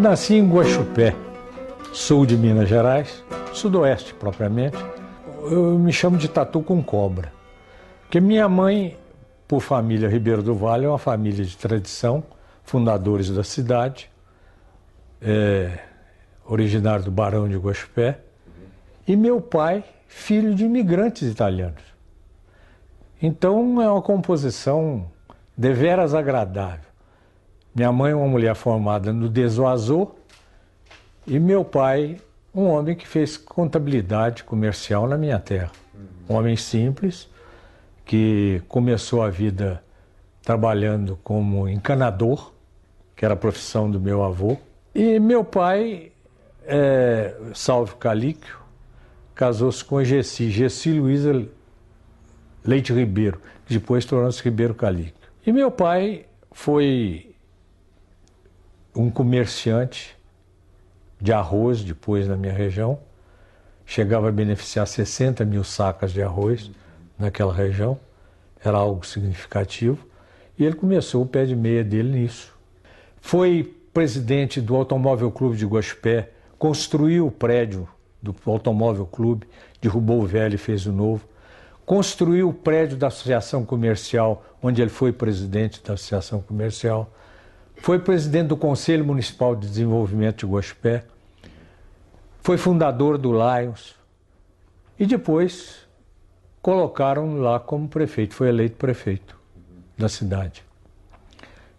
nasci em Guaxupé, sul de Minas Gerais, sudoeste propriamente. Eu me chamo de tatu com cobra, porque minha mãe, por família Ribeiro do Vale, é uma família de tradição, fundadores da cidade, originário do Barão de Guaxupé, e meu pai, filho de imigrantes italianos. Então é uma composição deveras agradável. Minha mãe é uma mulher formada no Desoazô e meu pai, um homem que fez contabilidade comercial na minha terra. Um homem simples, que começou a vida trabalhando como encanador, que era a profissão do meu avô. E meu pai, Salve Calíquio, casou-se com Gessi Luiza Leite Ribeiro, que depois tornou-se Ribeiro Calíquio. E meu pai foi um comerciante de arroz, depois na minha região. Chegava a beneficiar 60 mil sacas de arroz naquela região. Era algo significativo. E ele começou o pé de meia dele nisso. Foi presidente do Automóvel Clube de Guaxupé, construiu o prédio do Automóvel Clube, derrubou o velho e fez o novo. Construiu o prédio da Associação Comercial, onde ele foi presidente da Associação Comercial. Foi presidente do Conselho Municipal de Desenvolvimento de Guaxupé. Foi fundador do Lions. E depois colocaram lá como prefeito. Foi eleito prefeito da cidade.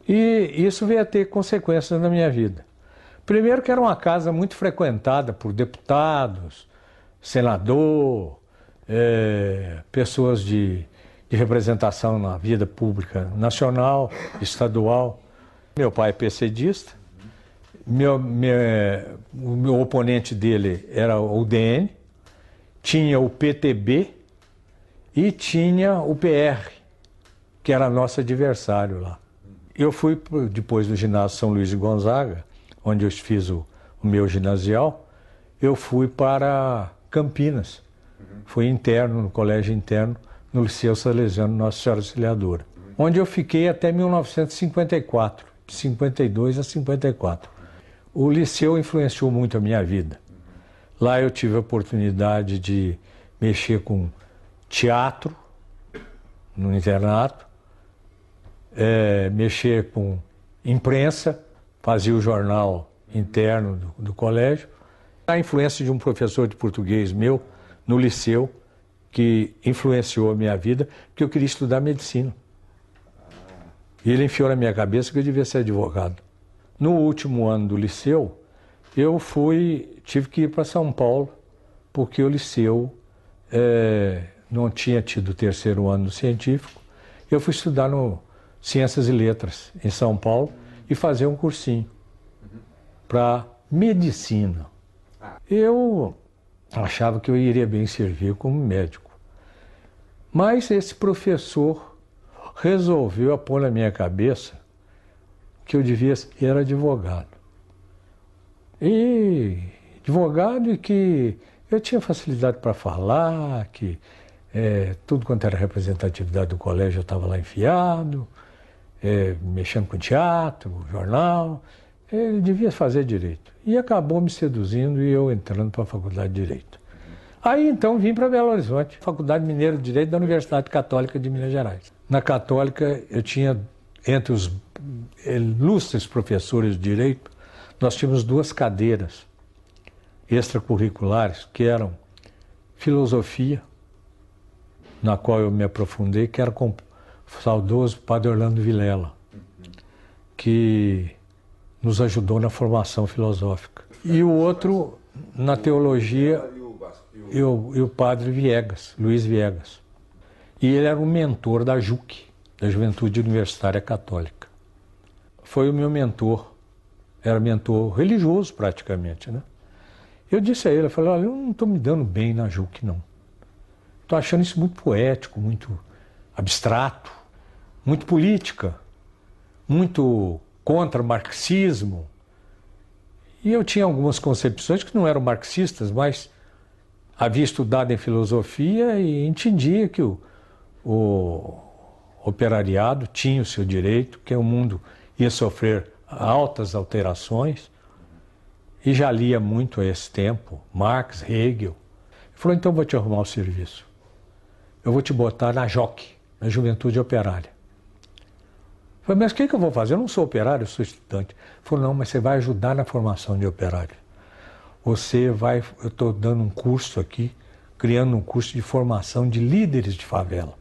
E isso veio a ter consequências na minha vida. Primeiro que era uma casa muito frequentada por deputados, senador, pessoas de representação na vida pública nacional, estadual. Meu pai é PCdista, o meu oponente dele era o DN, tinha o PTB e tinha o PR, que era nosso adversário lá. Eu fui, depois do ginásio São Luís de Gonzaga, onde eu fiz o meu ginasial, eu fui para Campinas. Fui interno, no colégio interno, no Liceu Salesiano Nossa Senhora Auxiliadora, onde eu fiquei até 1954, de 52 a 54. O liceu influenciou muito a minha vida. Lá eu tive a oportunidade de mexer com teatro, no internato, mexer com imprensa, fazia o jornal interno do colégio. A influência de um professor de português meu, no liceu, que influenciou a minha vida, porque eu queria estudar medicina. E ele enfiou na minha cabeça que eu devia ser advogado. No último ano do liceu, eu tive que ir para São Paulo, porque o liceu não tinha tido o terceiro ano do científico. Eu fui estudar no Ciências e Letras, em São Paulo, e fazer um cursinho para medicina. Eu achava que eu iria bem servir como médico. Mas esse professor resolveu pôr na minha cabeça que eu devia ser advogado. E que eu tinha facilidade para falar, que tudo quanto era representatividade do colégio eu estava lá enfiado, mexendo com teatro, jornal. Ele devia fazer direito. E acabou me seduzindo e eu entrando para a Faculdade de Direito. Aí então vim para Belo Horizonte, Faculdade Mineira de Direito da Universidade Católica de Minas Gerais. Na Católica eu tinha, entre os ilustres professores de Direito, nós tínhamos duas cadeiras extracurriculares, que eram Filosofia, na qual eu me aprofundei, que era com o saudoso Padre Orlando Vilela, que nos ajudou na formação filosófica. E o outro, na teologia, e o padre Viegas, Luiz Viegas. E ele era um mentor da JUC, da Juventude Universitária Católica. Foi o meu mentor, era mentor religioso praticamente, né? Eu disse a ele, eu falei, olha, eu não estou me dando bem na JUC, não. Estou achando isso muito poético, muito abstrato, muito política, muito contra marxismo. E eu tinha algumas concepções que não eram marxistas, mas havia estudado em filosofia e entendia que o operariado tinha o seu direito, que o mundo ia sofrer altas alterações, e já lia muito a esse tempo, Marx, Hegel. Ele falou, então eu vou te arrumar um serviço. Eu vou te botar na JOC, na Juventude Operária. Eu falei, mas o que eu vou fazer? Eu não sou operário, eu sou estudante. Ele falou, não, mas você vai ajudar na formação de operário. Eu estou dando um curso aqui, criando um curso de formação de líderes de favela.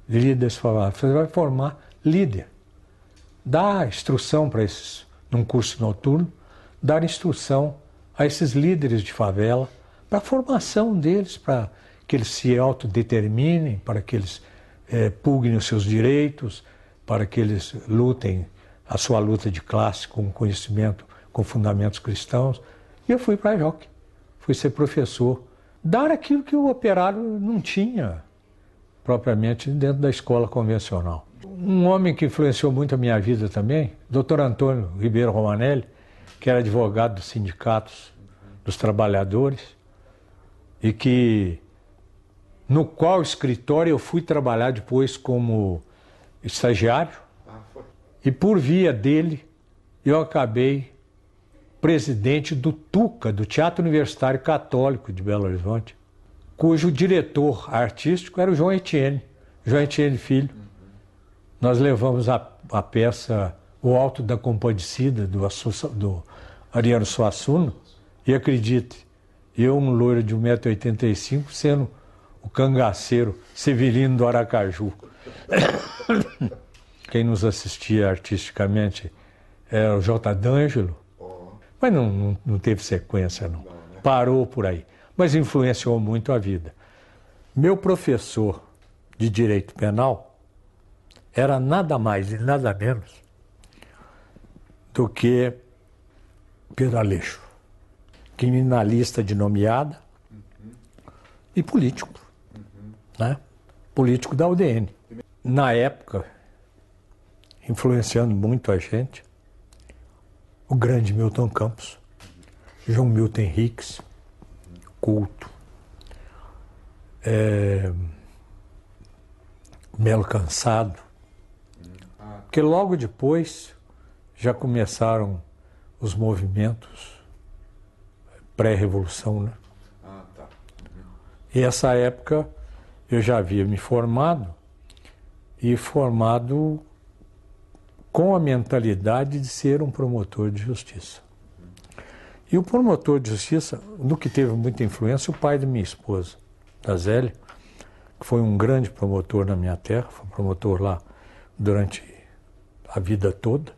Líderes de favela. Você vai formar líder. Dar instrução para esses, num curso noturno, dar instrução a esses líderes de favela, para a formação deles, para que eles se autodeterminem, para que eles pugnem os seus direitos, para que eles lutem a sua luta de classe com conhecimento, com fundamentos cristãos. E eu fui para a JOC, fui ser professor, dar aquilo que o operário não tinha propriamente dentro da escola convencional. Um homem que influenciou muito a minha vida também, Dr. Antônio Ribeiro Romanelli, que era advogado dos sindicatos dos trabalhadores, e no qual escritório eu fui trabalhar depois como estagiário, e por via dele eu acabei presidente do TUCA, do Teatro Universitário Católico de Belo Horizonte, cujo diretor artístico era o João Etienne Filho. Nós levamos a peça O Alto da Compadecida, do Ariano Suassuna, e acredite, eu, um loiro de 1,85 m, sendo o cangaceiro Severino do Aracaju. Quem nos assistia artisticamente era o J. D'Angelo, mas não teve sequência, não. Parou por aí, mas influenciou muito a vida. Meu professor de Direito Penal era nada mais e nada menos do que Pedro Aleixo, criminalista de nomeada e político, né? Político da UDN. Na época, influenciando muito a gente, o grande Milton Campos, João Milton Henriques, culto, Melo Cansado, porque logo depois já começaram os movimentos pré-revolução, né? E essa época eu já havia me formado, e formado com a mentalidade de ser um promotor de justiça. E o promotor de justiça, no que teve muita influência, o pai da minha esposa, da Zélia, que foi um grande promotor na minha terra, foi promotor lá durante a vida toda,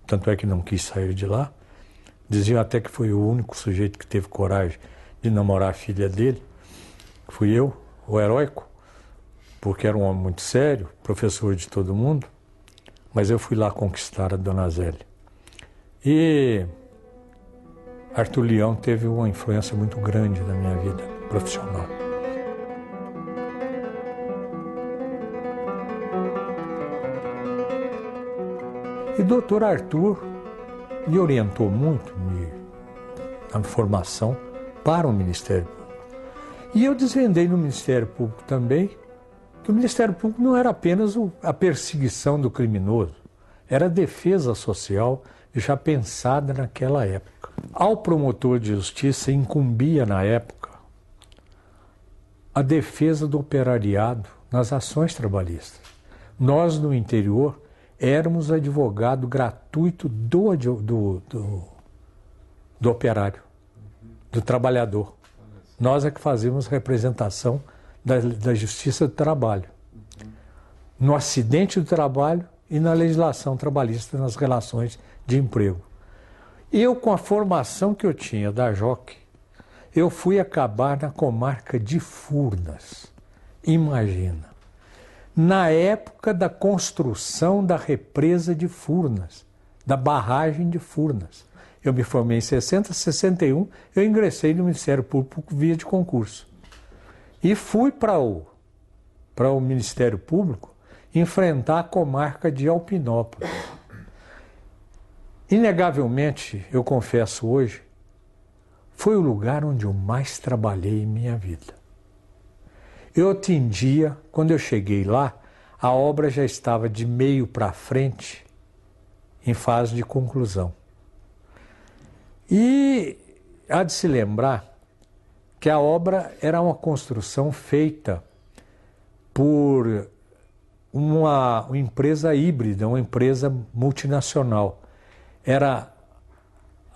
tanto é que não quis sair de lá. Diziam até que foi o único sujeito que teve coragem de namorar a filha dele. Fui eu, o heróico, porque era um homem muito sério, professor de todo mundo, mas eu fui lá conquistar a dona Zélia. E Arthur Leão teve uma influência muito grande na minha vida profissional. E o doutor Arthur me orientou muito na formação para o Ministério Público. E eu desvendei no Ministério Público também que o Ministério Público não era apenas a perseguição do criminoso, era a defesa social já pensada naquela época. Ao promotor de justiça incumbia na época a defesa do operariado nas ações trabalhistas. Nós, no interior, éramos advogado gratuito do operário, do trabalhador. Nós é que fazíamos representação da Justiça do Trabalho, no acidente do trabalho e na legislação trabalhista nas relações de emprego. Eu, com a formação que eu tinha da JOC, eu fui acabar na comarca de Furnas. Imagina, na época da construção da represa de Furnas, da barragem de Furnas. Eu me formei em 61, eu ingressei no Ministério Público via de concurso. E fui para o Ministério Público enfrentar a comarca de Alpinópolis. Inegavelmente, eu confesso hoje, foi o lugar onde eu mais trabalhei em minha vida. Eu atendia, quando eu cheguei lá, a obra já estava de meio para frente, em fase de conclusão. E há de se lembrar que a obra era uma construção feita por uma empresa híbrida, uma empresa multinacional. Era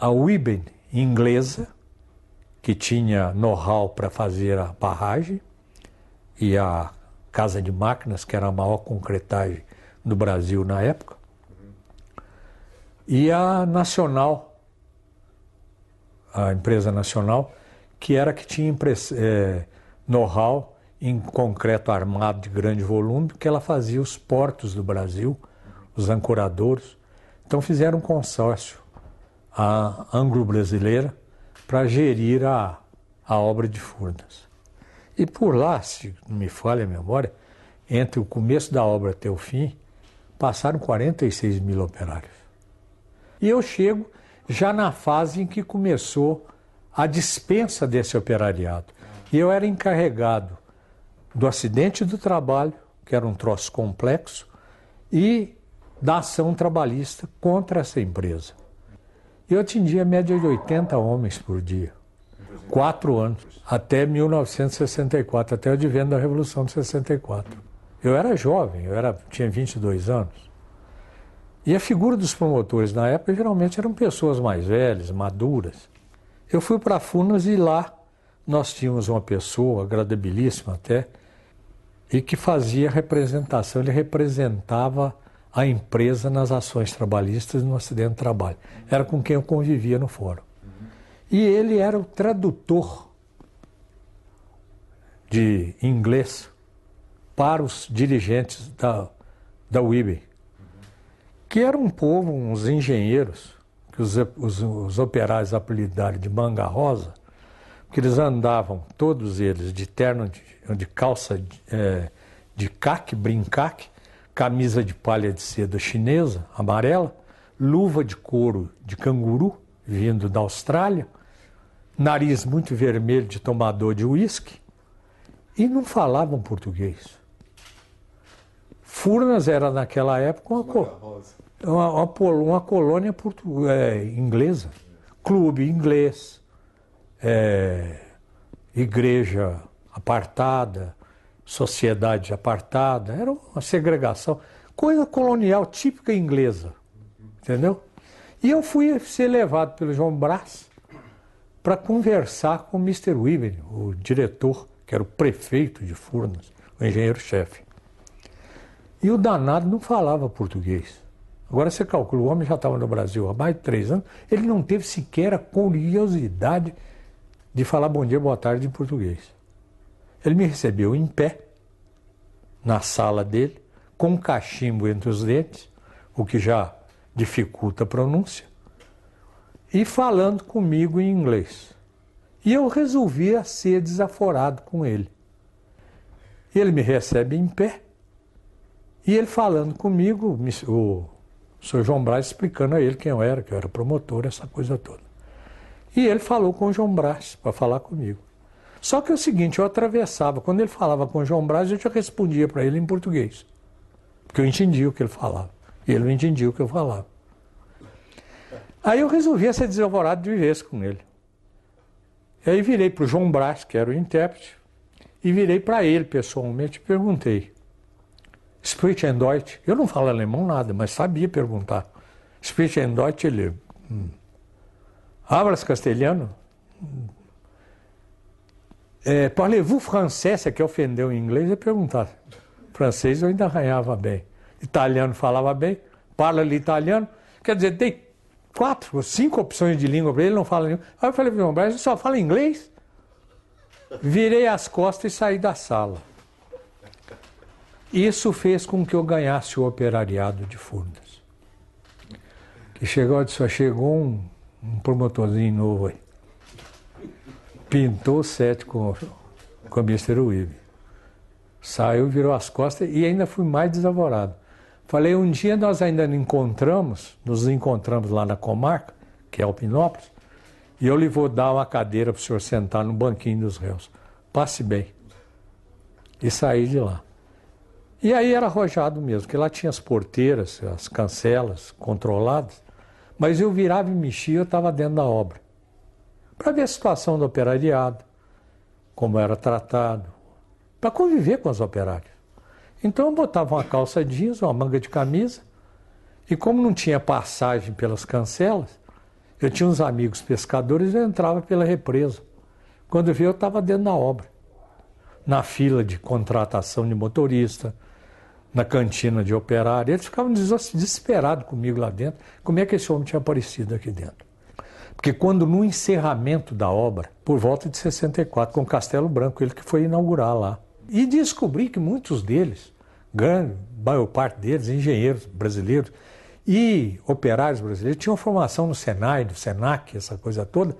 a Weben inglesa, que tinha know-how para fazer a barragem, e a Casa de Máquinas, que era a maior concretagem do Brasil na época, e a Nacional, a empresa nacional, que era que tinha know-how em concreto armado de grande volume, porque ela fazia os portos do Brasil, os ancoradouros. Então fizeram um consórcio, a anglo-brasileira, para gerir a obra de Furnas. E por lá, se não me falha a memória, entre o começo da obra até o fim, passaram 46 mil operários. E eu chego já na fase em que começou a dispensa desse operariado. E eu era encarregado do acidente do trabalho, que era um troço complexo, e da ação trabalhista contra essa empresa. Eu atingia a média de 80 homens por dia, 4 anos, até 1964, até o advento da Revolução de 64. Eu era jovem, tinha 22 anos. E a figura dos promotores na época geralmente eram pessoas mais velhas, maduras. Eu fui para Furnas e lá nós tínhamos uma pessoa agradabilíssima até, e que fazia representação, ele representava a empresa nas ações trabalhistas no acidente do trabalho. Era com quem eu convivia no fórum. E ele era o tradutor de inglês para os dirigentes da Weben, que era um povo, uns engenheiros, que os operários apelidaram de manga rosa, porque eles andavam, todos eles, de terno, de calça de caque, brincaque, camisa de palha de seda chinesa, amarela, luva de couro de canguru, vindo da Austrália, nariz muito vermelho de tomador de uísque, e não falavam português. Furnas era, naquela época, uma colônia inglesa, clube inglês, igreja apartada, sociedade apartada, era uma segregação, coisa colonial típica inglesa, entendeu? E eu fui ser levado pelo João Brás para conversar com o Mr. Weben, o diretor, que era o prefeito de Furnas, o engenheiro-chefe. E o danado não falava português. Agora você calcula, o homem já estava no Brasil há mais de 3 anos, ele não teve sequer a curiosidade de falar bom dia, boa tarde em português. Ele me recebeu em pé, na sala dele, com um cachimbo entre os dentes, o que já dificulta a pronúncia, e falando comigo em inglês. E eu resolvi ser desaforado com ele. Ele me recebe em pé, e ele falando comigo, o Sr. João Brás explicando a ele quem eu era, que eu era promotor, essa coisa toda. E ele falou com o João Brás para falar comigo. Só que é o seguinte, eu atravessava, quando ele falava com o João Brás, eu já respondia para ele em português. Porque eu entendia o que ele falava. E ele não entendia o que eu falava. Aí eu resolvi ser desaforado de vez com ele. E aí virei para o João Brás, que era o intérprete, e virei para ele pessoalmente e perguntei. Sprechen Deutsch? Eu não falo alemão nada, mas sabia perguntar. Sprechen Deutsch? Ele... Hablas castelhano? Parlez-vous français? Você quer ofender o inglês? Eu perguntava. Francês eu ainda arranhava bem. Italiano falava bem. Parla-lhe italiano? Quer dizer, dei 4 ou 5 opções de língua para ele, não fala nenhuma. Aí eu falei para o João Brás, ele só fala inglês? Virei as costas e saí da sala. Isso fez com que eu ganhasse o operariado de Furnas. Que chegou um promotorzinho novo aí. Pintou o set com o Mr. Weben. Saiu, virou as costas e ainda fui mais desavorado. Falei, um dia nós ainda nos encontramos lá na comarca, que é Alpinópolis, e eu lhe vou dar uma cadeira para o senhor sentar no banquinho dos réus. Passe bem. E saí de lá. E aí era arrojado mesmo, porque lá tinha as porteiras, as cancelas controladas, mas eu virava e mexia, eu estava dentro da obra. para ver a situação do operariado, como era tratado, para conviver com os operários. Então eu botava uma calça jeans, uma manga de camisa, e como não tinha passagem pelas cancelas, eu tinha uns amigos pescadores e eu entrava pela represa. Quando eu vi, eu estava dentro da obra, na fila de contratação de motorista, na cantina de operário. Eles ficavam desesperados comigo lá dentro, como é que esse homem tinha aparecido aqui dentro. Porque quando no encerramento da obra, por volta de 64, com o Castelo Branco, ele que foi inaugurar lá, e descobri que muitos deles, grande maior parte deles, engenheiros brasileiros e operários brasileiros, tinham formação no Senai, no Senac, essa coisa toda,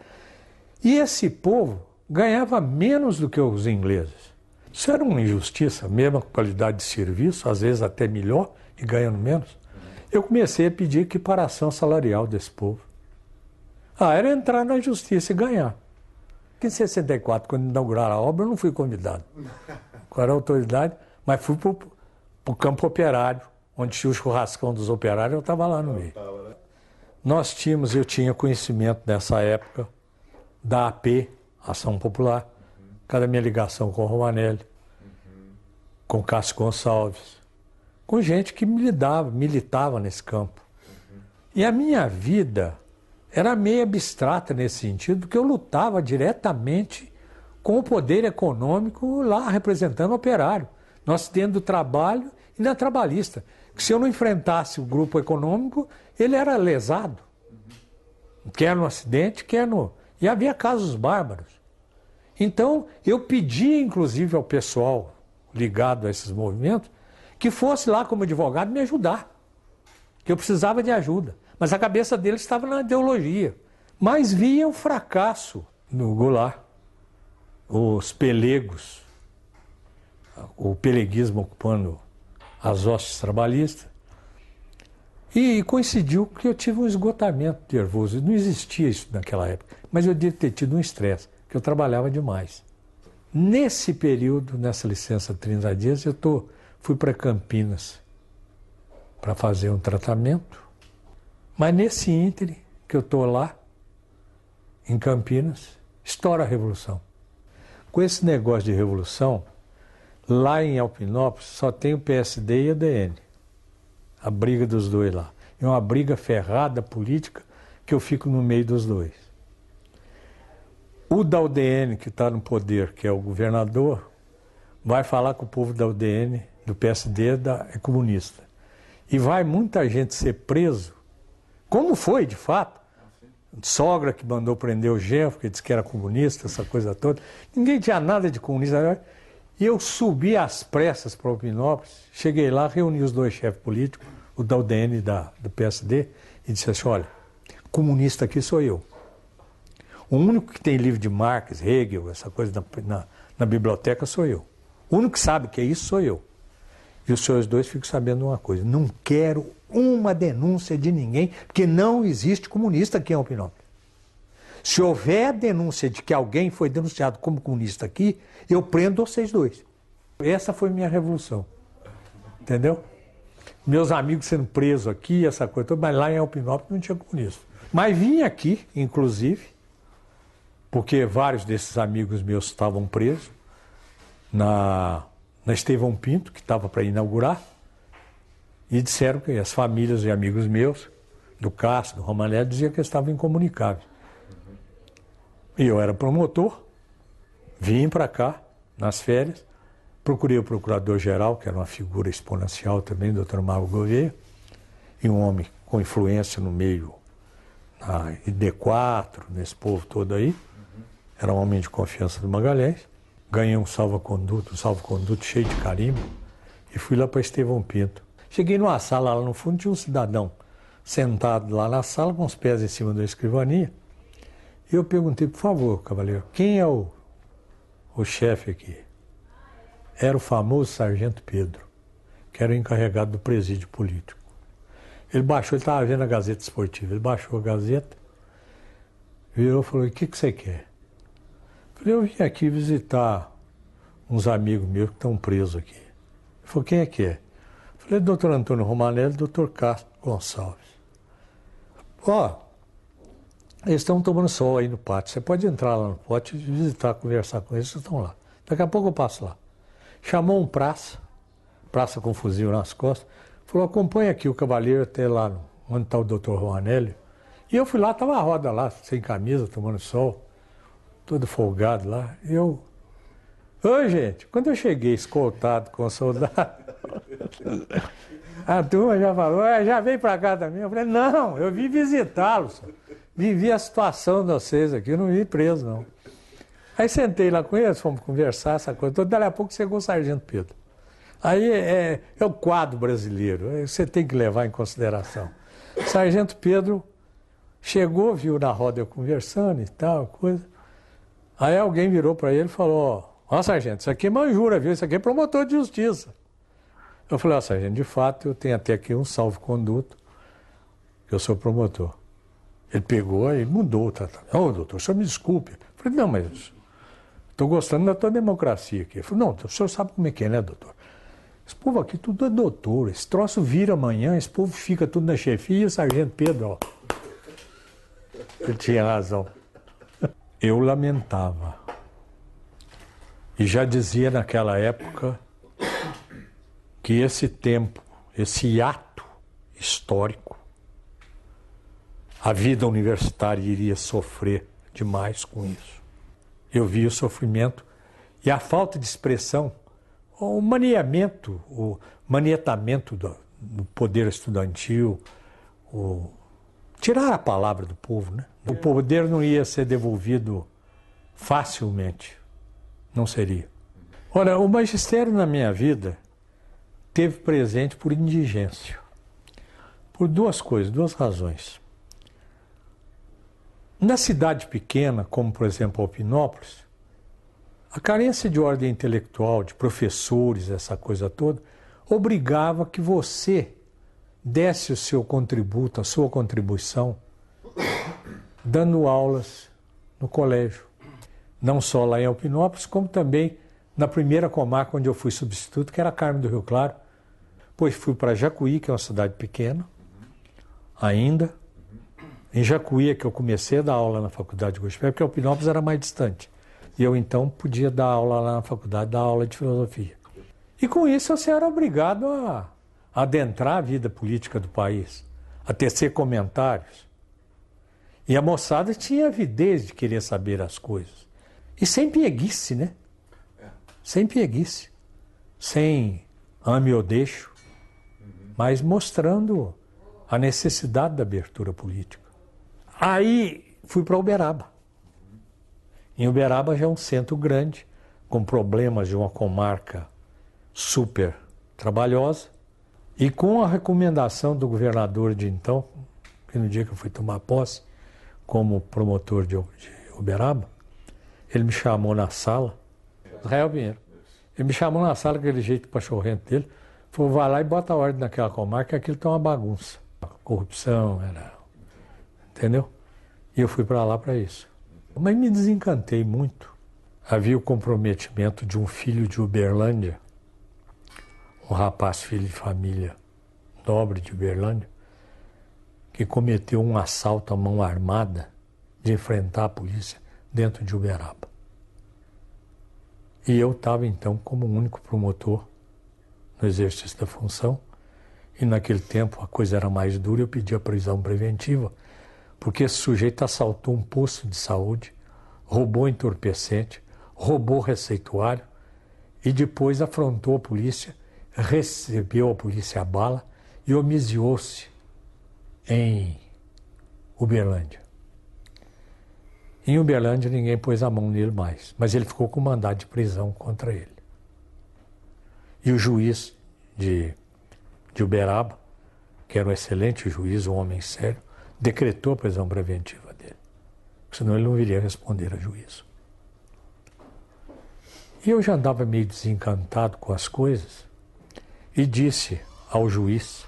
e esse povo ganhava menos do que os ingleses. Isso era uma injustiça, mesma qualidade de serviço, às vezes até melhor, e ganhando menos. Eu comecei a pedir equiparação salarial desse povo. Era entrar na justiça e ganhar. Em 64, quando inauguraram a obra, eu não fui convidado. Qual era a autoridade? Mas fui para o campo operário, onde tinha o churrascão dos operários, eu estava lá no meio. Eu tinha conhecimento nessa época da AP, Ação Popular, cada minha ligação com o Romanelli, com o Cássio Gonçalves, com gente que militava nesse campo. E a minha vida era meio abstrata nesse sentido, porque eu lutava diretamente com o poder econômico lá representando o operário. Nós dentro do trabalho e na trabalhista. Que se eu não enfrentasse o grupo econômico, ele era lesado. Quer no acidente, quer no... E havia casos bárbaros. Então, eu pedi, inclusive, ao pessoal ligado a esses movimentos, que fosse lá como advogado me ajudar. Que eu precisava de ajuda. Mas a cabeça deles estava na ideologia. Mas via o fracasso no Goulart, os pelegos, o peleguismo ocupando as hostes trabalhistas. E coincidiu que eu tive um esgotamento nervoso. Não existia isso naquela época, mas eu devia ter tido um estresse, que eu trabalhava demais. Nesse período, nessa licença de 30 dias, fui para Campinas para fazer um tratamento. Mas nesse ínterim que eu estou lá, em Campinas, estoura a Revolução. Com esse negócio de revolução, lá em Alpinópolis só tem o PSD e a DN. A briga dos dois lá. É uma briga ferrada política que eu fico no meio dos dois. O da UDN, que está no poder, que é o governador, vai falar com o povo da UDN, do PSD, é comunista. E vai muita gente ser preso, como foi, de fato. Sogra que mandou prender o genro, porque disse que era comunista, essa coisa toda. Ninguém tinha nada de comunista. E eu subi às pressas para Alpinópolis, cheguei lá, reuni os dois chefes políticos, o da UDN e do PSD, e disse assim, olha, comunista aqui sou eu. O único que tem livro de Marx, Hegel, essa coisa na biblioteca sou eu. O único que sabe que é isso sou eu. E os senhores dois ficam sabendo uma coisa, não quero uma denúncia de ninguém, porque não existe comunista aqui em Alpinópolis. Se houver denúncia de que alguém foi denunciado como comunista aqui, eu prendo vocês dois. Essa foi minha revolução. Entendeu? Meus amigos sendo presos aqui, essa coisa toda, mas lá em Alpinópolis não tinha comunista. Mas vim aqui, inclusive, porque vários desses amigos meus estavam presos na Estevão Pinto, que estava para inaugurar, e disseram que as famílias e amigos meus, do Cássio, do Romanelli, diziam que eles estavam incomunicáveis. E eu era promotor, vim para cá, nas férias, procurei o procurador-geral, que era uma figura exponencial também, o Dr. Mauro Gouveia, e um homem com influência no meio, na ID4, nesse povo todo aí, era um homem de confiança do Magalhães, ganhei um salva-conduto cheio de carimbo, e fui lá para Estevão Pinto. Cheguei numa sala lá no fundo, tinha um cidadão sentado lá na sala, com os pés em cima da escrivaninha, e eu perguntei, por favor, cavaleiro, quem é o chefe aqui? Era o famoso Sargento Pedro, que era o encarregado do presídio político. Ele baixou, ele estava vendo a Gazeta Esportiva, ele baixou a Gazeta, virou e falou, o que você quer? Eu falei, eu vim aqui visitar uns amigos meus que estão presos aqui. Ele falou, quem é que é? Eu falei, doutor Antônio Romanelli e doutor Cássio Gonçalves. Eles estão tomando sol aí no pátio. Você pode entrar lá no pátio e visitar, conversar com eles, eles estão lá. Daqui a pouco eu passo lá. Chamou um praça com fuzil nas costas, falou, acompanha aqui o cavaleiro até lá onde está o doutor Roanelli. E eu fui lá, estava a roda lá, sem camisa, tomando sol, todo folgado lá. E eu... Ô, gente, quando eu cheguei escoltado com o soldado, a turma já falou, já veio pra cá também. Eu falei, não, eu vim visitá-los. Vivi a situação de vocês aqui, eu não vim preso, não. Aí sentei lá com eles, fomos conversar, essa coisa toda. Daí a pouco chegou o Sargento Pedro. Aí é o quadro brasileiro, você tem que levar em consideração. O Sargento Pedro chegou, viu na roda eu conversando e tal, coisa. Aí alguém virou para ele e falou, ó, sargento, isso aqui é manjura, viu? Isso aqui é promotor de justiça. Eu falei, ó, sargento, de fato, eu tenho até aqui um salvo-conduto, que eu sou promotor. Ele pegou e mudou o tratamento. Ô, doutor, o senhor me desculpe. Eu falei, não, mas estou gostando da tua democracia aqui. Ele falou, não, o senhor sabe como é que é, né, doutor? Esse povo aqui tudo é doutor. Esse troço vira amanhã, esse povo fica tudo na chefia e o sargento Pedro, ó. Ele tinha razão. Eu lamentava. E já dizia naquela época que esse tempo, esse ato histórico, a vida universitária iria sofrer demais com isso. Eu vi o sofrimento e a falta de expressão, o manietamento do poder estudantil, tirar a palavra do povo, né? O poder não ia ser devolvido facilmente, não seria. Ora, o magistério na minha vida teve presente por indigência, por duas coisas, duas razões. Na cidade pequena, como por exemplo Alpinópolis, a carência de ordem intelectual, de professores, essa coisa toda, obrigava que você desse o seu contributo, a sua contribuição, dando aulas no colégio. Não só lá em Alpinópolis, como também na primeira comarca onde eu fui substituto, que era Carmo do Rio Claro. Depois fui para Jacuí, que é uma cidade pequena, ainda. Em Jacuí é que eu comecei a dar aula na faculdade de Gospel, porque Alpinópolis era mais distante. E eu então podia dar aula lá na faculdade, dar aula de filosofia. E com isso você era obrigado a adentrar a vida política do país, a tecer comentários. E a moçada tinha avidez de querer saber as coisas. E sem pieguice, né? Sem pieguice. Sem ame ou deixo, mas mostrando a necessidade da abertura política. Aí fui para Uberaba. Em Uberaba já é um centro grande, com problemas de uma comarca super trabalhosa, e com a recomendação do governador de então, que no dia que eu fui tomar posse, como promotor de Uberaba, ele me chamou na sala, Israel Pinheiro, ele me chamou na sala, aquele jeito pachorrento dele, falou, vai lá e bota a ordem naquela comarca, que aquilo tá uma bagunça. Corrupção, entendeu? E eu fui para lá para isso. Mas me desencantei muito. Havia o comprometimento de um filho de Uberlândia, um rapaz filho de família nobre de Uberlândia, que cometeu um assalto à mão armada de enfrentar a polícia dentro de Uberaba. E eu estava então como único promotor no exercício da função, e naquele tempo a coisa era mais dura, eu pedi a prisão preventiva, porque esse sujeito assaltou um posto de saúde, roubou entorpecente, roubou receituário e depois afrontou a polícia, recebeu a polícia a bala e homiziou-se em Uberlândia. Em Uberlândia ninguém pôs a mão nele mais, mas ele ficou com mandado de prisão contra ele. E o juiz de Uberaba, que era um excelente juiz, um homem sério, decretou a prisão preventiva dele, senão ele não viria responder a juízo. E eu já andava meio desencantado com as coisas e disse ao juiz,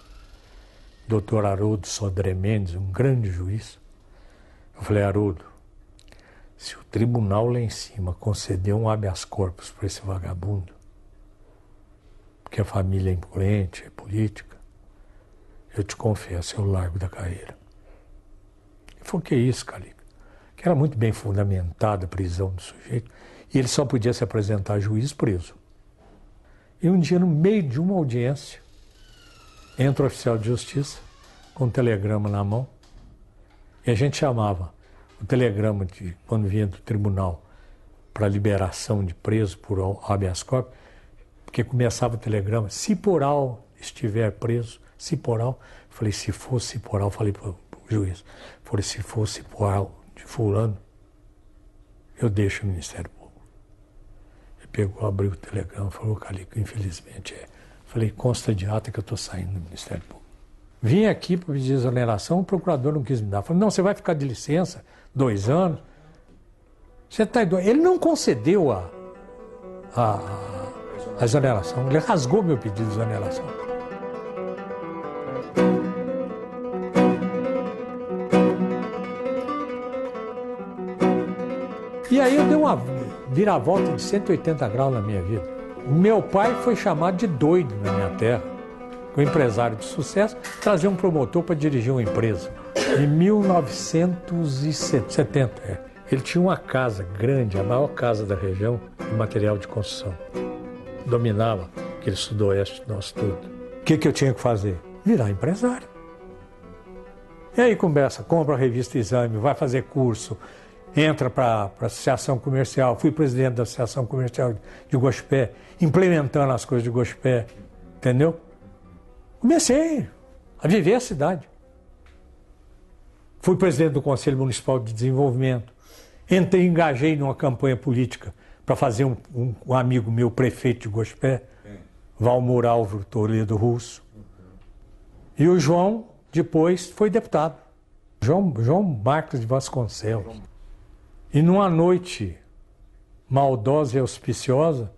Dr. Haroldo Sodré Mendes, um grande juiz, eu falei, Haroldo, se o tribunal lá em cima conceder um habeas corpus para esse vagabundo, porque a família é influente, é política, eu te confesso, eu largo da carreira. Ele falou, que isso, Calica? Era muito bem fundamentada a prisão do sujeito. E ele só podia se apresentar a juiz preso. E um dia, no meio de uma audiência, entra o oficial de justiça com um telegrama na mão. E a gente chamava o telegrama de quando vinha do tribunal para liberação de preso por habeas corpus, porque começava o telegrama, se Ciporal estiver preso, Ciporal. Falei, se for Ciporal, falei para o juiz, falei, se for Ciporal de fulano, eu deixo o Ministério Público. Ele pegou, abriu o telegrama, falou, Calico, infelizmente é. Falei, consta de ata que eu estou saindo do Ministério Público. Vim aqui para pedir exoneração, o procurador não quis me dar. Falei, não, você vai ficar de licença 2 anos. Você está doido. Ele não concedeu a exoneração, ele rasgou meu pedido de exoneração. E aí eu dei uma viravolta de 180 graus na minha vida. O meu pai foi chamado de doido na minha terra. O empresário de sucesso trazia um promotor para dirigir uma empresa. Em 1970, ele tinha uma casa grande, a maior casa da região, de material de construção. Dominava aquele sudoeste nosso todo. O que eu tinha que fazer? Virar empresário. E aí começa, compra a revista Exame, vai fazer curso, entra para a Associação Comercial. Fui presidente da Associação Comercial de Gospé, implementando as coisas de Gospé, entendeu? Comecei a viver a cidade. Fui presidente do Conselho Municipal de Desenvolvimento. Engajei numa campanha política para fazer um amigo meu, prefeito de Gospé, Valmor Álvaro Toledo Russo. E o João, depois, foi deputado. João Marcos de Vasconcelos. E numa noite maldosa e auspiciosa,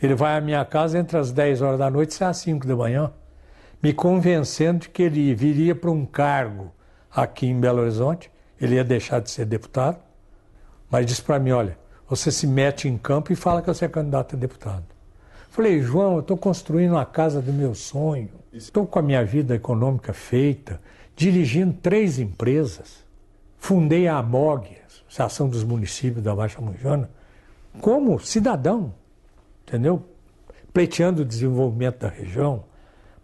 ele vai à minha casa entre as 10 horas da noite e às 5 da manhã, me convencendo de que ele viria para um cargo aqui em Belo Horizonte, ele ia deixar de ser deputado, mas disse para mim, olha, você se mete em campo e fala que você é candidato a deputado. Falei, João, eu estou construindo a casa do meu sonho, estou com a minha vida econômica feita, dirigindo 3 empresas, fundei a AMOG, Associação dos Municípios da Baixa Mogiana, como cidadão, entendeu? Pleiteando o desenvolvimento da região,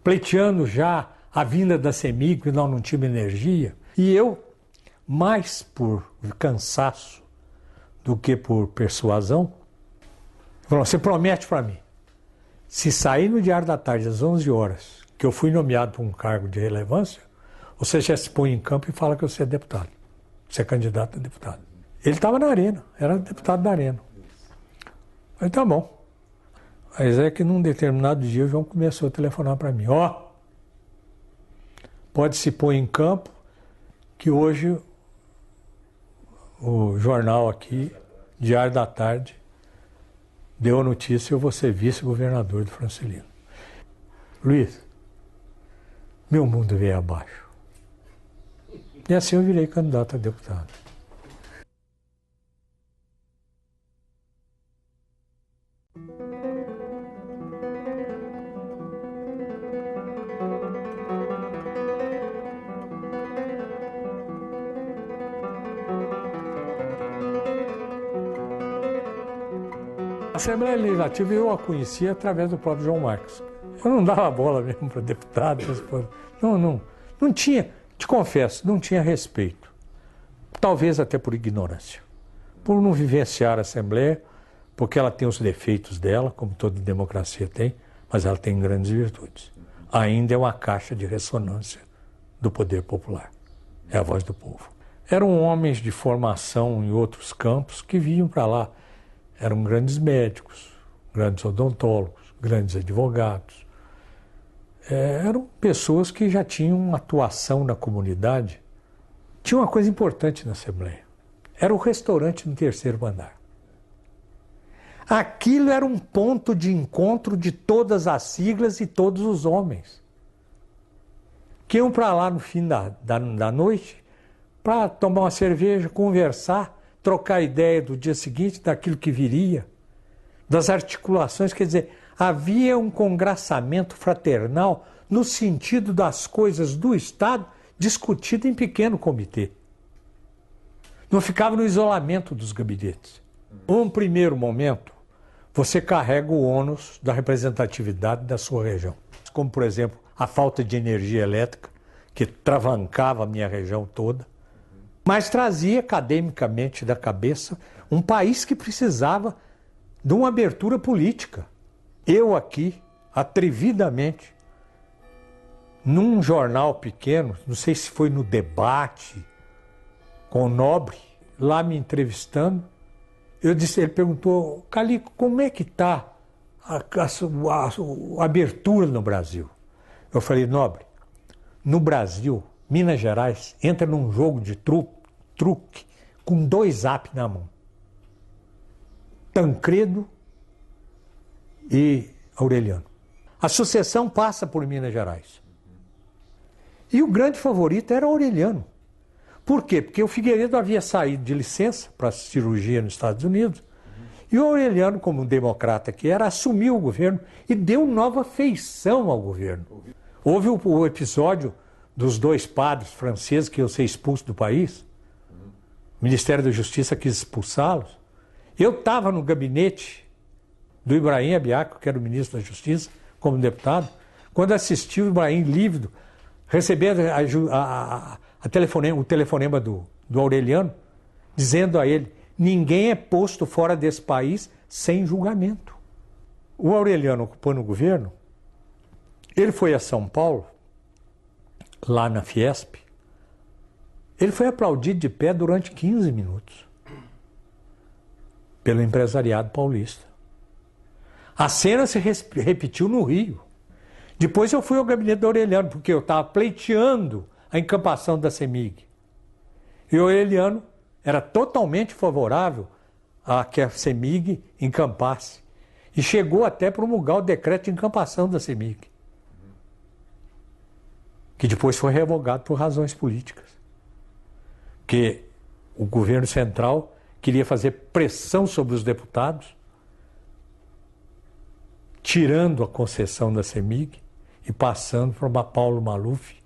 pleiteando já a vinda da CEMIG, que nós não tínhamos energia. E eu, mais por cansaço do que por persuasão, falou, você promete para mim, se sair no Diário da Tarde às 11 horas, que eu fui nomeado para um cargo de relevância, você já se põe em campo e fala que você é deputado, você é candidato a deputado. Ele estava na Arena, era deputado da Arena. Falei, tá bom. Mas é que num determinado dia o João começou a telefonar para mim. Ó, pode se pôr em campo que hoje o jornal aqui, Diário da Tarde, deu a notícia e eu vou ser vice-governador do Francelino. Luiz, meu mundo veio abaixo. E assim eu virei candidato a deputado. A Assembleia Legislativa eu a conhecia através do próprio João Marcos. Eu não dava bola mesmo para deputado. Não tinha, te confesso, não tinha respeito. Talvez até por ignorância. Por não vivenciar a Assembleia, porque ela tem os defeitos dela, como toda democracia tem, mas ela tem grandes virtudes. Ainda é uma caixa de ressonância do poder popular. É a voz do povo. Eram homens de formação em outros campos que vinham para lá. Eram grandes médicos, grandes odontólogos, grandes advogados. Eram pessoas que já tinham uma atuação na comunidade. Tinha uma coisa importante na Assembleia. Era o restaurante no 3º andar. Aquilo era um ponto de encontro de todas as siglas e todos os homens. Que iam para lá no fim da noite para tomar uma cerveja, conversar, trocar ideia do dia seguinte, daquilo que viria, das articulações, quer dizer, havia um congraçamento fraternal no sentido das coisas do Estado discutido em pequeno comitê. não ficava no isolamento dos gabinetes. Num primeiro momento, você carrega o ônus da representatividade da sua região. Como, por exemplo, a falta de energia elétrica, que travancava a minha região toda, mas trazia academicamente da cabeça um país que precisava de uma abertura política. Eu aqui, atrevidamente, num jornal pequeno, não sei se foi no Debate, com o Nobre, lá me entrevistando, ele perguntou, Calico, como é que está a abertura no Brasil? Eu falei, Nobre, no Brasil, Minas Gerais entra num jogo de truque com 2 zap na mão. Tancredo e Aureliano. A sucessão passa por Minas Gerais. E o grande favorito era Aureliano. Por quê? Porque o Figueiredo havia saído de licença para cirurgia nos Estados Unidos. E o Aureliano, como um democrata que era, assumiu o governo e deu nova feição ao governo. Houve o episódio dos 2 padres franceses que iam ser expulsos do país. O Ministério da Justiça quis expulsá-los. Eu estava no gabinete do Ibrahim Abiaco, que era o ministro da Justiça, como deputado, quando assisti o Ibrahim lívido receber o telefonema do Aureliano, dizendo a ele, ninguém é posto fora desse país sem julgamento. O Aureliano, ocupando o governo, ele foi a São Paulo, lá na Fiesp, ele foi aplaudido de pé durante 15 minutos pelo empresariado paulista. A cena se repetiu no Rio. Depois eu fui ao gabinete do Aureliano, porque eu estava pleiteando a encampação da CEMIG. E o Aureliano era totalmente favorável a que a CEMIG encampasse. E chegou até a promulgar o decreto de encampação da CEMIG, que depois foi revogado por razões políticas. Porque o governo central queria fazer pressão sobre os deputados, tirando a concessão da CEMIG e passando para Paulo Maluf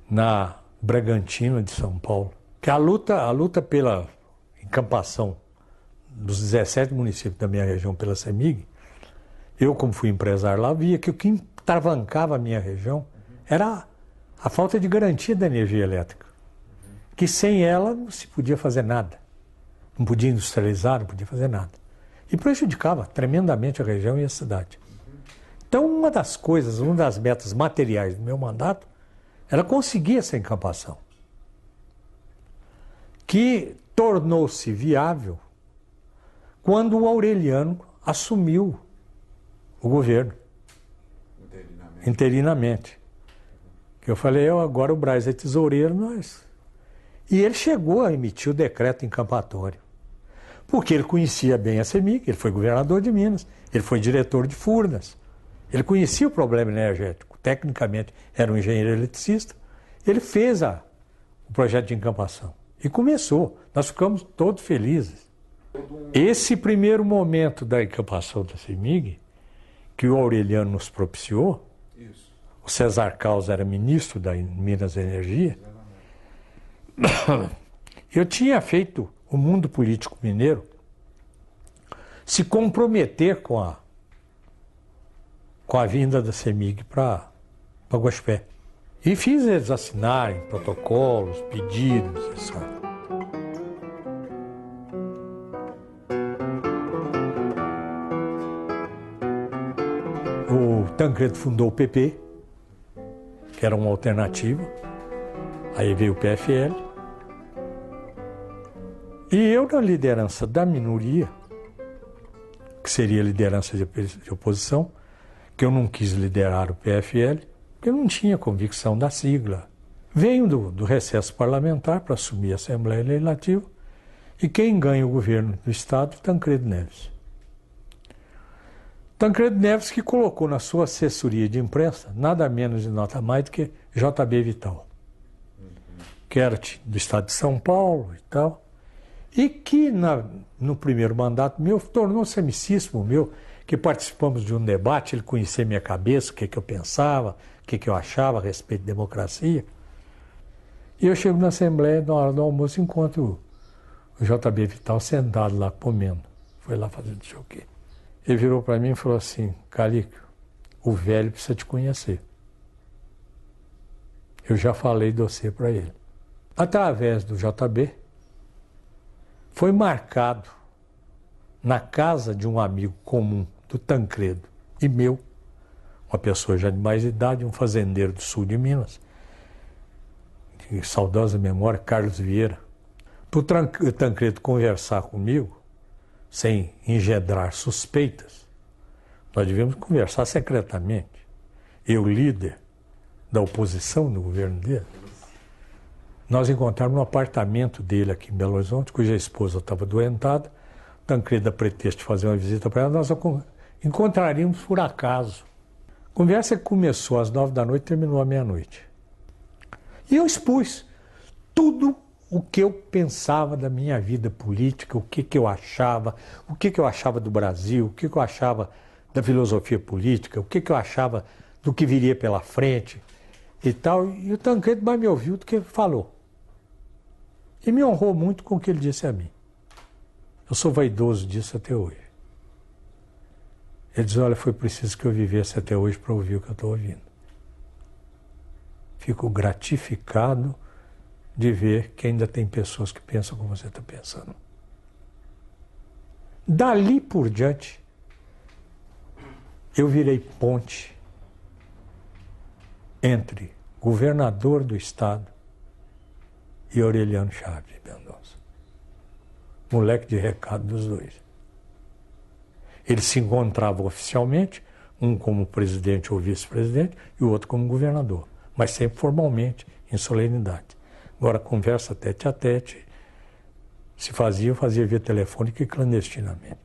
na Bragantina de São Paulo. Que a luta pela encampação dos 17 municípios da minha região pela CEMIG, eu, como fui empresário lá, via que o que travancava a minha região era a falta de garantia da energia elétrica. Que sem ela não se podia fazer nada. Não podia industrializar, não podia fazer nada. E prejudicava tremendamente a região e a cidade. Então, uma das metas materiais do meu mandato era conseguir essa encampação, que tornou-se viável quando o Aureliano assumiu o governo. Interinamente. Que eu falei, agora o Braz é tesoureiro, nós. E ele chegou a emitir o decreto encampatório. Porque ele conhecia bem a CEMIG, ele foi governador de Minas, ele foi diretor de Furnas, ele conhecia o problema energético, tecnicamente era um engenheiro eletricista, ele fez o projeto de encampação e começou, nós ficamos todos felizes. Esse primeiro momento da encampação da CEMIG, que o Aureliano nos propiciou, o César Caus era ministro da Minas e Energia, eu tinha feito o mundo político mineiro se comprometer com a vinda da CEMIG para Guaxupé. E fiz eles assinarem protocolos, pedidos, etc. O Tancredo fundou o PP, que era uma alternativa. Aí veio o PFL. E eu, na liderança da minoria, que seria a liderança de oposição, que eu não quis liderar o PFL, porque eu não tinha convicção da sigla. Venho do recesso parlamentar para assumir a Assembleia Legislativa e quem ganha o governo do Estado, Tancredo Neves. Tancredo Neves que colocou na sua assessoria de imprensa nada menos e nada mais do que JB Vital, que era do Estado de São Paulo e tal, e que no primeiro mandato meu tornou-se amicíssimo meu, que participamos de um debate, ele conhecia minha cabeça, o que eu pensava, o que eu achava a respeito de democracia. E eu chego na Assembleia, na hora do almoço, encontro o JB Vital sentado lá, comendo. Foi lá fazer não sei o quê. Ele virou para mim e falou assim: Calixto, o velho precisa te conhecer. Eu já falei de você para ele. Através do JB, foi marcado na casa de um amigo comum, do Tancredo, e meu, uma pessoa já de mais idade, um fazendeiro do sul de Minas, de saudosa memória, Carlos Vieira, para o Tancredo conversar comigo, sem engendrar suspeitas, nós devíamos conversar secretamente. Eu, líder da oposição no governo dele, nós encontramos no apartamento dele aqui em Belo Horizonte, cuja esposa estava doentada. O Tancredo, a pretexto de fazer uma visita para ela, nós a encontraríamos por acaso. A conversa que começou às 9 da noite terminou à meia-noite. E eu expus tudo o que eu pensava da minha vida política, o que eu achava, o que eu achava do Brasil, o que eu achava da filosofia política, o que eu achava do que viria pela frente e tal. E o Tancredo mais me ouviu do que ele falou. E me honrou muito com o que ele disse a mim. Eu sou vaidoso disso até hoje. Ele diz: olha, foi preciso que eu vivesse até hoje para ouvir o que eu estou ouvindo. Fico gratificado de ver que ainda tem pessoas que pensam como você está pensando. Dali por diante, eu virei ponte entre governador do estado e Aureliano Chaves de Mendonça. Moleque de recado dos dois. Eles se encontravam oficialmente, um como presidente ou vice-presidente e o outro como governador, mas sempre formalmente, em solenidade. Agora, conversa tete a tete, se fazia via telefônica e clandestinamente.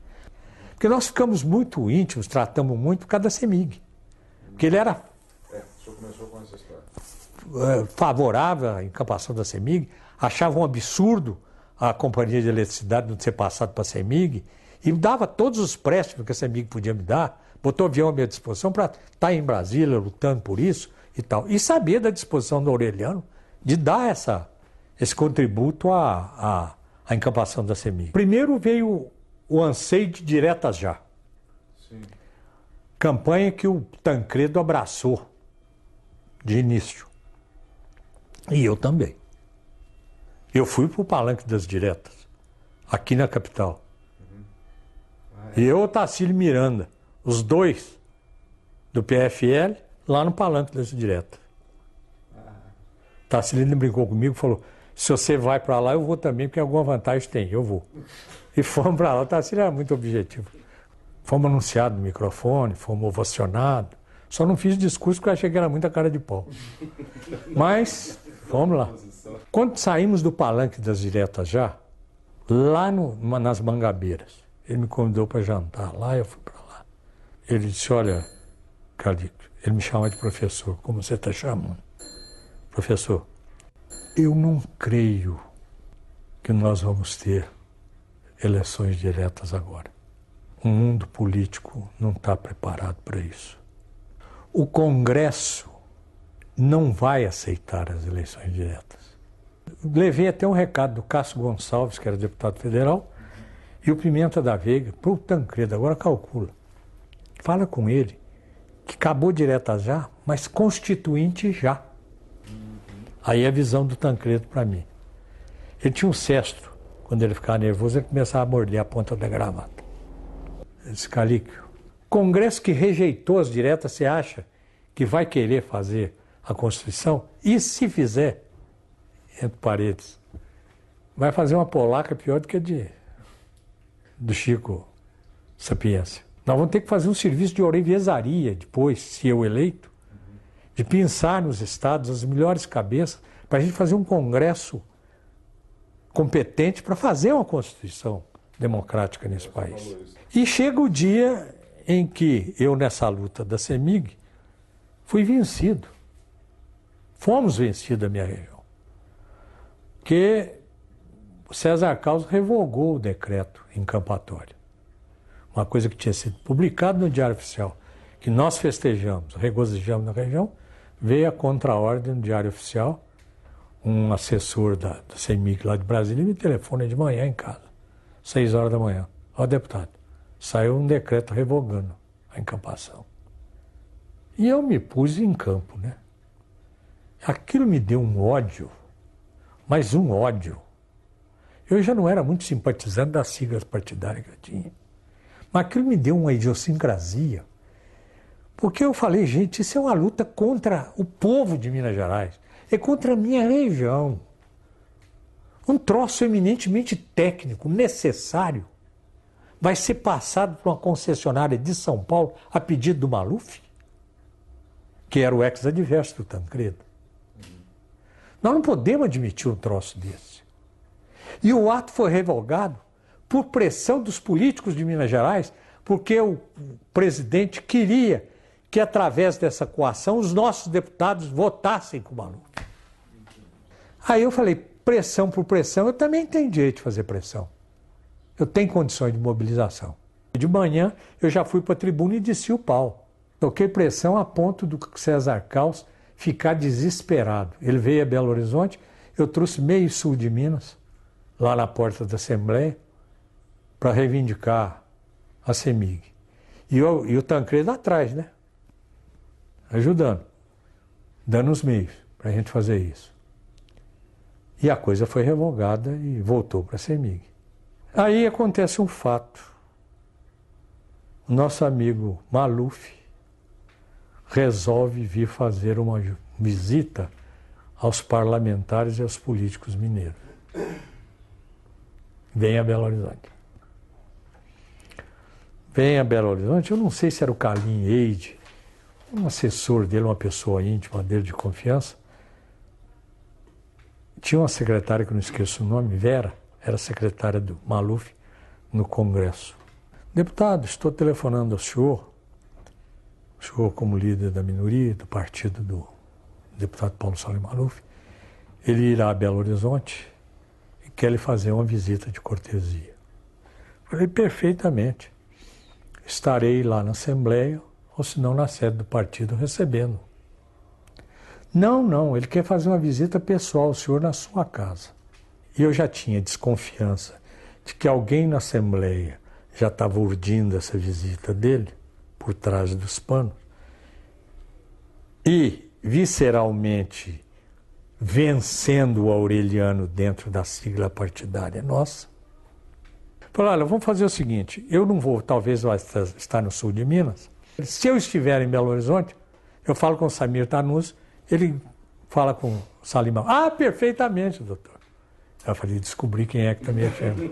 Porque nós ficamos muito íntimos, tratamos muito por causa da CEMIG. Porque ele era o senhor começou com essa história. Favorável à encampação da CEMIG, achava um absurdo a companhia de eletricidade não ser passado para a CEMIG, e dava todos os préstimos que a CEMIG podia me dar, botou avião à minha disposição para estar em Brasília lutando por isso e tal. E sabia da disposição do Aureliano de dar esse contributo à encampação da CEMIG. Primeiro veio o anseio de diretas já. Sim. Campanha que o Tancredo abraçou de início. E eu também. Eu fui para o Palanque das Diretas, aqui na capital. E eu, o Tacílio Miranda, os dois do PFL, lá no Palanque das Diretas. Tacílio brincou comigo e falou: se você vai para lá, eu vou também, porque alguma vantagem tem, eu vou. E fomos para lá. O Tacílio era muito objetivo. Fomos anunciados no microfone, fomos ovacionados. Só não fiz discurso porque eu achei que era muita cara de pau. Mas, vamos lá. Quando saímos do Palanque das Diretas já, lá nas Mangabeiras, ele me convidou para jantar lá, eu fui para lá. Ele disse: olha, Calixto, ele me chama de professor, como você está chamando? Professor, eu não creio que nós vamos ter eleições diretas agora. O mundo político não está preparado para isso. O Congresso não vai aceitar as eleições diretas. Levei até um recado do Cássio Gonçalves, que era deputado federal, e o Pimenta da Veiga, para o Tancredo, agora calcula. Fala com ele que acabou direta já, mas constituinte já. Aí a visão do Tancredo para mim. Ele tinha um cesto, quando ele ficava nervoso, ele começava a morder a ponta da gravata. Ele disse: Calixto, Congresso que rejeitou as diretas, você acha que vai querer fazer a Constituição? E se fizer, entre paredes, vai fazer uma polaca pior do que a do Chico Sapiência. Nós vamos ter que fazer um serviço de orevesaria depois, se eu eleito, de pensar nos estados as melhores cabeças para a gente fazer um congresso competente para fazer uma Constituição democrática nesse país. E chega o dia em que eu, nessa luta da CEMIG, fui vencido. Fomos vencidos da minha região. Porque o César Carlos revogou o decreto encampatório. Uma coisa que tinha sido publicado no Diário Oficial, que nós festejamos, regozijamos na região, veio a contra-ordem no Diário Oficial, um assessor da CEMIG lá de Brasília me telefona de manhã em casa, 6 horas da manhã. Ó, deputado, saiu um decreto revogando a encampação. E eu me pus em campo, né? Aquilo me deu um ódio, mas um ódio. Eu já não era muito simpatizante das siglas partidárias que eu tinha. Mas aquilo me deu uma idiosincrasia. Porque eu falei, gente, isso é uma luta contra o povo de Minas Gerais. É contra a minha região. Um troço eminentemente técnico, necessário, vai ser passado por uma concessionária de São Paulo a pedido do Maluf, que era o ex-adverso do Tancredo. Nós não podemos admitir um troço desse. E o ato foi revogado por pressão dos políticos de Minas Gerais, porque o presidente queria que, através dessa coação, os nossos deputados votassem com o Maluf. Aí eu falei, pressão por pressão, eu também tenho direito de fazer pressão. Eu tenho condições de mobilização. De manhã, eu já fui para a tribuna e desci o pau. Toquei pressão a ponto do César Caos ficar desesperado. Ele veio a Belo Horizonte, eu trouxe meio sul de Minas, lá na porta da Assembleia, para reivindicar a CEMIG. E o Tancredo atrás, né? Ajudando, dando os meios para a gente fazer isso. E a coisa foi revogada e voltou para a CEMIG. Aí acontece um fato. O nosso amigo Maluf resolve vir fazer uma visita aos parlamentares e aos políticos mineiros. Vem a Belo Horizonte. Vem a Belo Horizonte, eu não sei se era o Carlinhos Eide, um assessor dele, uma pessoa íntima dele de confiança. Tinha uma secretária, que eu não esqueço o nome, Vera, era secretária do Maluf no Congresso. Deputado, estou telefonando ao senhor, o senhor como líder da minoria, do partido do deputado Paulo Sérgio Maluf, ele irá a Belo Horizonte e quer lhe fazer uma visita de cortesia. Falei, perfeitamente. Estarei lá na Assembleia, ou se não na sede do partido, recebendo. Não, ele quer fazer uma visita pessoal ao senhor na sua casa. E eu já tinha desconfiança de que alguém na Assembleia já estava urdindo essa visita dele, por trás dos panos, e, visceralmente, vencendo o Aureliano dentro da sigla partidária nossa. Falei, olha, vamos fazer o seguinte, eu não vou, talvez, estar no sul de Minas. Se eu estiver em Belo Horizonte, eu falo com o Samir Tanus, ele fala com o Salimão. Ah, perfeitamente, doutor. Eu falei, descobri quem é que está mexendo.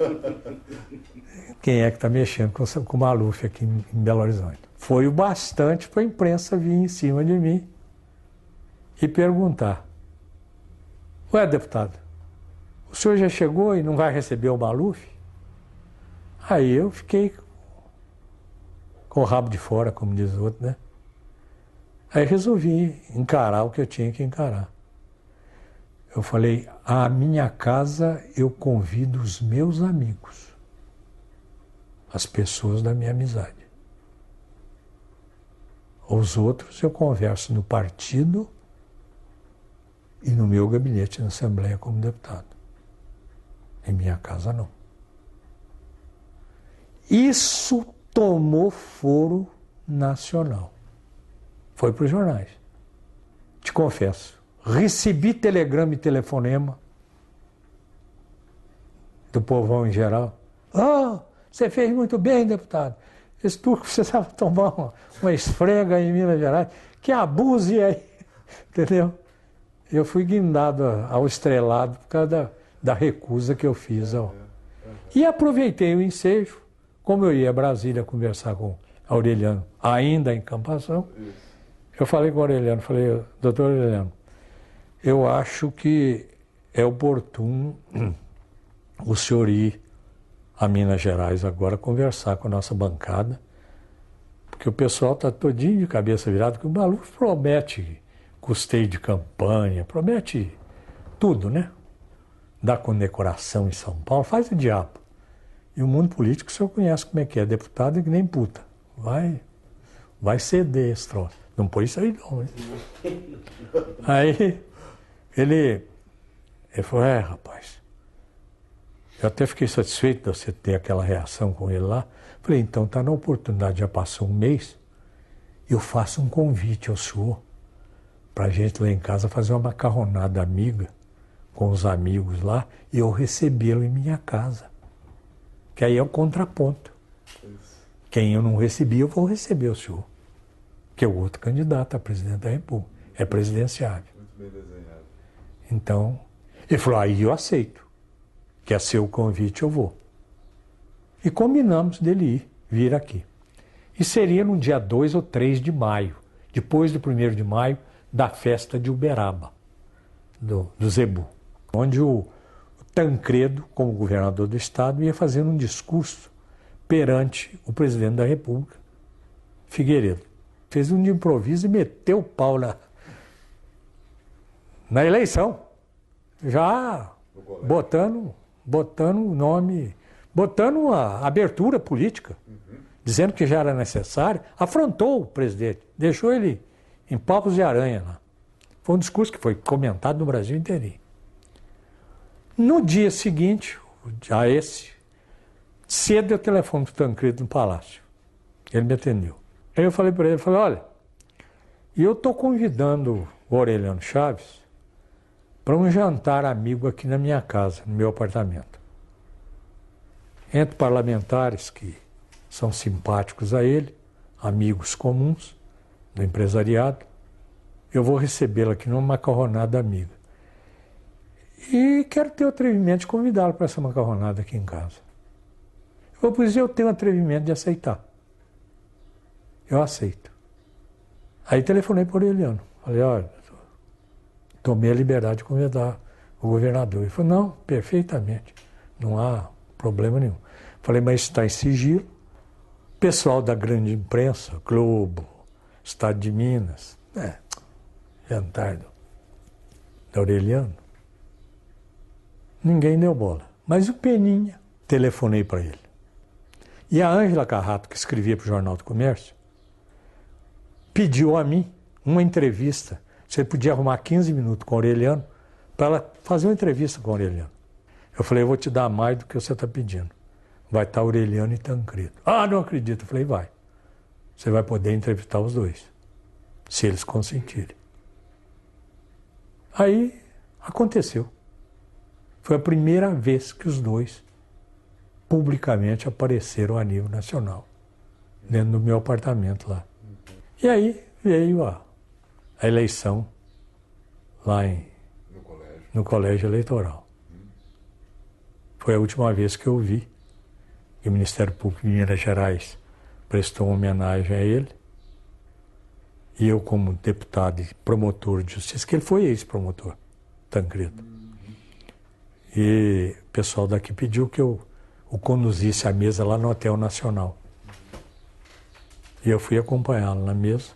Quem é que está mexendo com o Maluf aqui em Belo Horizonte. Foi o bastante para a imprensa vir em cima de mim e perguntar. Ué, deputado, o senhor já chegou e não vai receber o Maluf? Aí eu fiquei com o rabo de fora, como diz o outro, né? Aí resolvi encarar o que eu tinha que encarar. Eu falei, à minha casa eu convido os meus amigos, as pessoas da minha amizade. Os outros eu converso no partido e no meu gabinete na Assembleia como deputado. Em minha casa, não. Isso tomou foro nacional. Foi para os jornais. Te confesso. Recebi telegrama e telefonema do povão em geral. Ah, você fez muito bem, deputado. Esse turco precisava tomar uma esfrega em Minas Gerais. Que abuse aí. Entendeu? Eu fui guindado ao estrelado por causa da recusa que eu fiz. E aproveitei o ensejo, como eu ia a Brasília conversar com Aureliano, ainda em Campação. Eu falei com o Aureliano, falei, doutor Aureliano, eu acho que é oportuno o senhor ir a Minas Gerais agora conversar com a nossa bancada, porque o pessoal está todinho de cabeça virada, que o Maluf promete custeio de campanha, promete tudo, né? Dá condecoração em São Paulo, faz o diabo. E o mundo político o senhor conhece como é que é, deputado é que nem puta. Vai ceder esse troço. Não põe isso aí não, né? Aí Ele falou, rapaz, eu até fiquei satisfeito de você ter aquela reação com ele lá. Falei, então está na oportunidade, já passou um mês, eu faço um convite ao senhor para a gente lá em casa fazer uma macarronada amiga com os amigos lá e eu recebê-lo em minha casa. Que aí é o contraponto. Quem eu não recebi, eu vou receber o senhor. Que é o outro candidato a presidente da República. É presidenciável. Muito bem desenhado. Então, ele falou, aí eu aceito. Quer ser o convite, eu vou. E combinamos dele vir aqui. E seria no dia 2 ou 3 de maio, depois do 1º de maio, da festa de Uberaba, do Zebu, onde o Tancredo, como governador do estado, ia fazendo um discurso perante o presidente da República, Figueiredo. Fez um de improviso e meteu o pau na eleição, já botando o nome, botando a abertura política, dizendo que já era necessário, afrontou o presidente, deixou ele em palpos de aranha lá. Foi um discurso que foi comentado no Brasil inteirinho. No dia seguinte, a esse, cedo eu telefono para o Tancredo no Palácio. Ele me atendeu. Aí eu falei para ele, olha, eu estou convidando o Aureliano Chaves para um jantar amigo aqui na minha casa, no meu apartamento. Entre parlamentares que são simpáticos a ele, amigos comuns do empresariado, eu vou recebê-lo aqui numa macarronada amiga. E quero ter o atrevimento de convidá-lo para essa macarronada aqui em casa. Pois eu tenho o atrevimento de aceitar. Eu aceito. Aí telefonei para o Aureliano. Falei, olha, tomei a liberdade de convidar o governador. Ele falou, não, perfeitamente, não há problema nenhum. Falei, mas está em sigilo. Pessoal da grande imprensa, Globo, Estado de Minas, jantar do Aureliano. Ninguém deu bola. Mas o Peninha, telefonei para ele. E a Ângela Carrato, que escrevia para o Jornal do Comércio, pediu a mim uma entrevista. Você podia arrumar 15 minutos com o Aureliano para ela fazer uma entrevista com o Aureliano. Eu falei, eu vou te dar mais do que você está pedindo. Vai estar Aureliano e Tancredo. Ah, não acredito. Eu falei, vai. Você vai poder entrevistar os dois, se eles consentirem. Aí aconteceu. Foi a primeira vez que os dois publicamente apareceram a nível nacional, dentro do meu apartamento lá. E aí veio a eleição lá no colégio eleitoral. Foi a última vez que eu vi que o Ministério Público de Minas Gerais prestou uma homenagem a ele. E eu, como deputado e promotor de justiça, que ele foi ex-promotor, Tancredo. E o pessoal daqui pediu que eu o conduzisse à mesa lá no Hotel Nacional. E eu fui acompanhá-lo na mesa.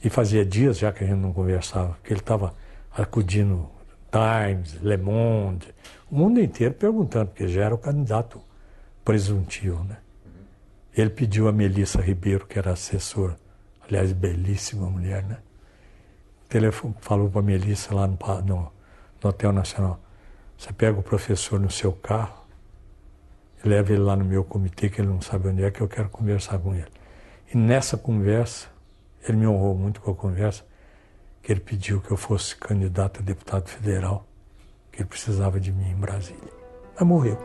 E fazia dias já que a gente não conversava, porque ele estava acudindo Times, Le Monde, o mundo inteiro perguntando, porque já era o candidato presuntivo, né? Ele pediu a Melissa Ribeiro, que era assessora, aliás, belíssima mulher, né? Falou para a Melissa lá no Hotel Nacional, você pega o professor no seu carro, e leva ele lá no meu comitê, que ele não sabe onde é, que eu quero conversar com ele. E nessa conversa, ele me honrou muito com a conversa, que ele pediu que eu fosse candidato a deputado federal, que ele precisava de mim em Brasília. Mas morreu.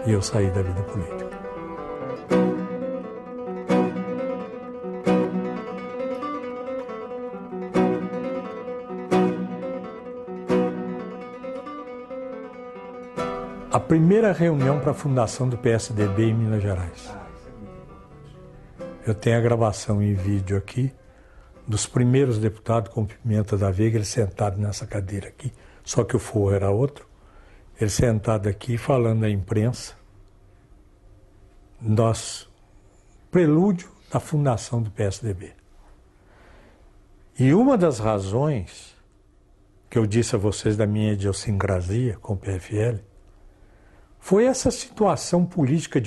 E eu saí da vida política. A primeira reunião para a fundação do PSDB em Minas Gerais. Eu tenho a gravação em vídeo aqui dos primeiros deputados com Pimenta da Veiga, ele sentado nessa cadeira aqui, só que o forro era outro, ele sentado aqui falando à imprensa, nosso prelúdio da fundação do PSDB. E uma das razões que eu disse a vocês da minha idiosincrasia com o PFL foi essa situação política de